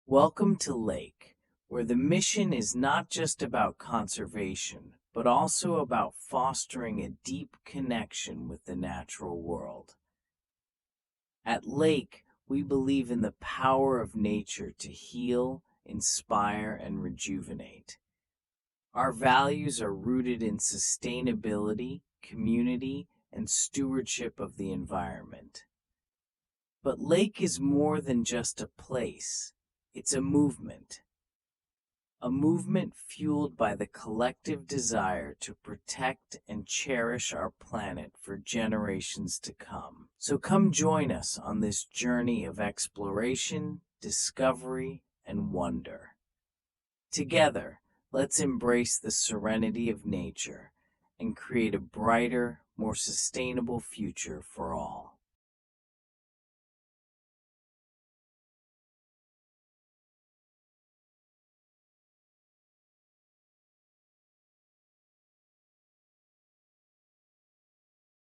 Welcome to Lake, where the mission is not just about conservation, but also about fostering a deep connection with the natural world. At Lake, we believe in the power of nature to heal, inspire, and rejuvenate. Our values are rooted in sustainability, community, and stewardship of the environment. But Lake is more than just a place, it's a movement fueled by the collective desire to protect and cherish our planet for generations to come. So come join us on this journey of exploration, discovery, and wonder. Together, let's embrace the serenity of nature and create a brighter, more sustainable future for all.